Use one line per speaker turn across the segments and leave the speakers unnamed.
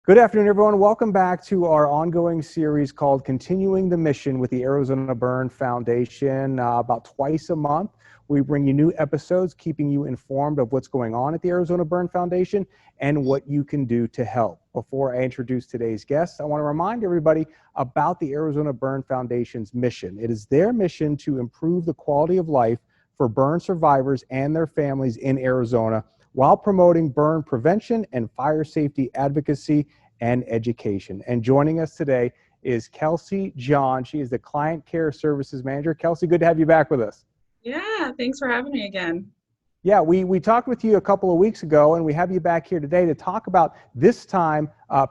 Good afternoon, everyone. Welcome back to our ongoing series called Continuing the Mission with the Arizona Burn Foundation. About twice a month, we bring you new episodes, keeping you informed of what's going on at the Arizona Burn Foundation and what you can do to help. Before I introduce today's guests, I want to remind everybody about the Arizona Burn Foundation's mission. It is their mission to improve the quality of life for burn survivors and their families in Arizona, while promoting burn prevention and fire safety advocacy and education. And joining us today is Kelsey John. She is the Client Care Services Manager. Kelsey, good to have you back with us.
Yeah, thanks for having me again.
Yeah, we talked with you a couple of weeks ago, and we have you back here today to talk about, this time,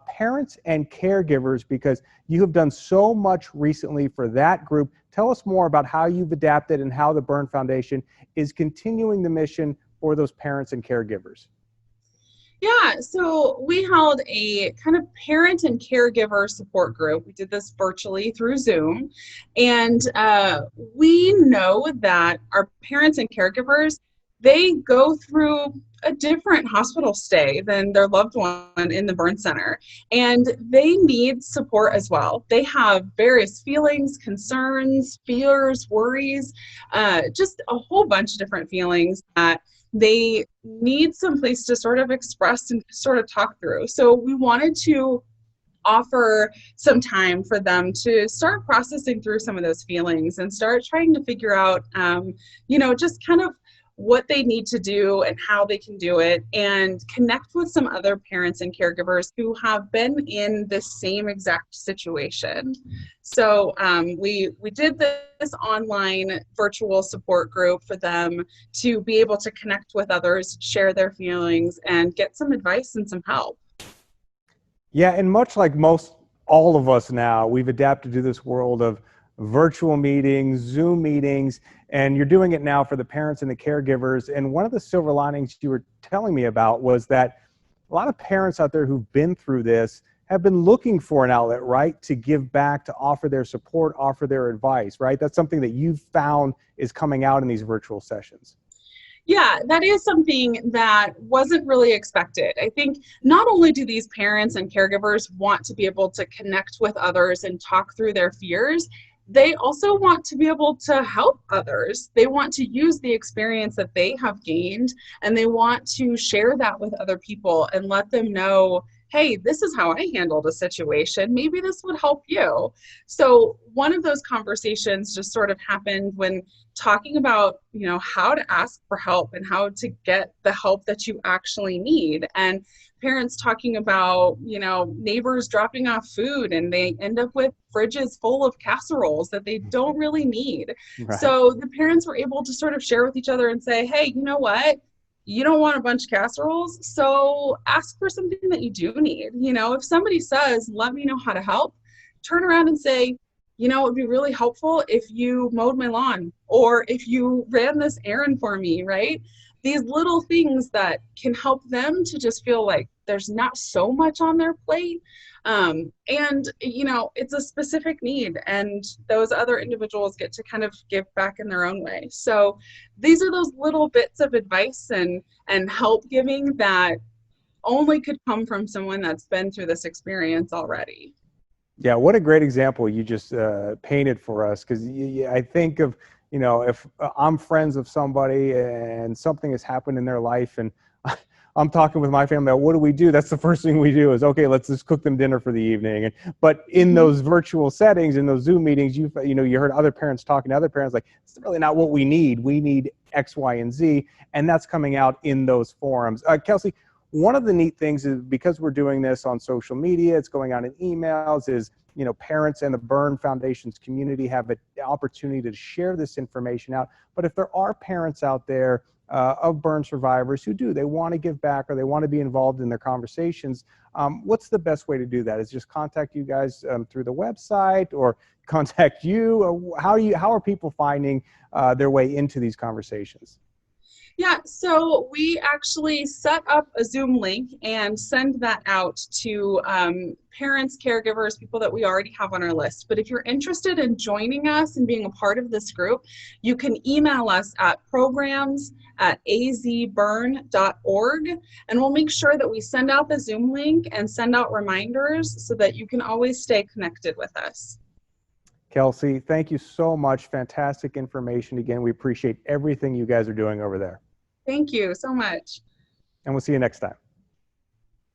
parents and caregivers, because you have done so much recently for that group. Tell us more about how you've adapted and how the Burn Foundation is continuing the mission for those parents and caregivers.
Yeah, so we held a kind of parent and caregiver support group. We did this virtually through Zoom, and we know that our parents and caregivers, they go through a different hospital stay than their loved one in the burn center, and they need support as well. They have various feelings, concerns, fears, worries, just a whole bunch of different feelings that they need some place to sort of express and sort of talk through. So we wanted to offer some time for them to start processing through some of those feelings and start trying to figure out, just kind of what they need to do and how they can do it, and connect with some other parents and caregivers who have been in the same exact situation. So we did this online virtual support group for them to be able to connect with others, share their feelings, and get some advice and some help.
Yeah, and much like all of us now, we've adapted to this world of virtual meetings, Zoom meetings, and you're doing it now for the parents and the caregivers. And one of the silver linings you were telling me about was that a lot of parents out there who've been through this have been looking for an outlet, right, to give back, to offer their support, offer their advice, right? That's something that you've found is coming out in these virtual sessions.
Yeah, that is something that wasn't really expected. I think not only do these parents and caregivers want to be able to connect with others and talk through their fears, they also want to be able to help others. They want to use the experience that they have gained, and they want to share that with other people and let them know, hey, this is how I handled a situation. Maybe this would help you. So one of those conversations just sort of happened when talking about, how to ask for help and how to get the help that you actually need. And parents talking about, neighbors dropping off food and they end up with fridges full of casseroles that they don't really need.
Right.
So the parents were able to sort of share with each other and say, hey, you know what? You don't want a bunch of casseroles, so ask for something that you do need. If somebody says, let me know how to help, turn around and say, it would be really helpful if you mowed my lawn, or if you ran this errand for me, right? These little things that can help them to just feel like there's not so much on their plate. It's a specific need, and those other individuals get to kind of give back in their own way. So these are those little bits of advice and help giving that only could come from someone that's been through this experience already.
Yeah, what a great example you just painted for us, because I think of, if I'm friends of somebody and something has happened in their life and I'm talking with my family, what do we do? That's the first thing we do is, okay, let's just cook them dinner for the evening. But in those virtual settings, in those Zoom meetings, you heard other parents talking to other parents like, it's really not what we need. We need X, Y, and Z. And that's coming out in those forums. Kelsey, one of the neat things is, because we're doing this on social media, it's going out in emails, is, parents and the Burn Foundation's community have an opportunity to share this information out. But if there are parents out there of burn survivors who they want to give back, or they want to be involved in their conversations, what's the best way to do that? Is just contact you guys through the website, or contact you? Or how are people finding their way into these conversations?
Yeah, so we actually set up a Zoom link and send that out to parents, caregivers, people that we already have on our list. But if you're interested in joining us and being a part of this group, you can email us at programs@azburn.org, and we'll make sure that we send out the Zoom link and send out reminders so that you can always stay connected with us.
Kelsey, thank you so much. Fantastic information. Again, we appreciate everything you guys are doing over there.
Thank you so much.
And we'll see you next time.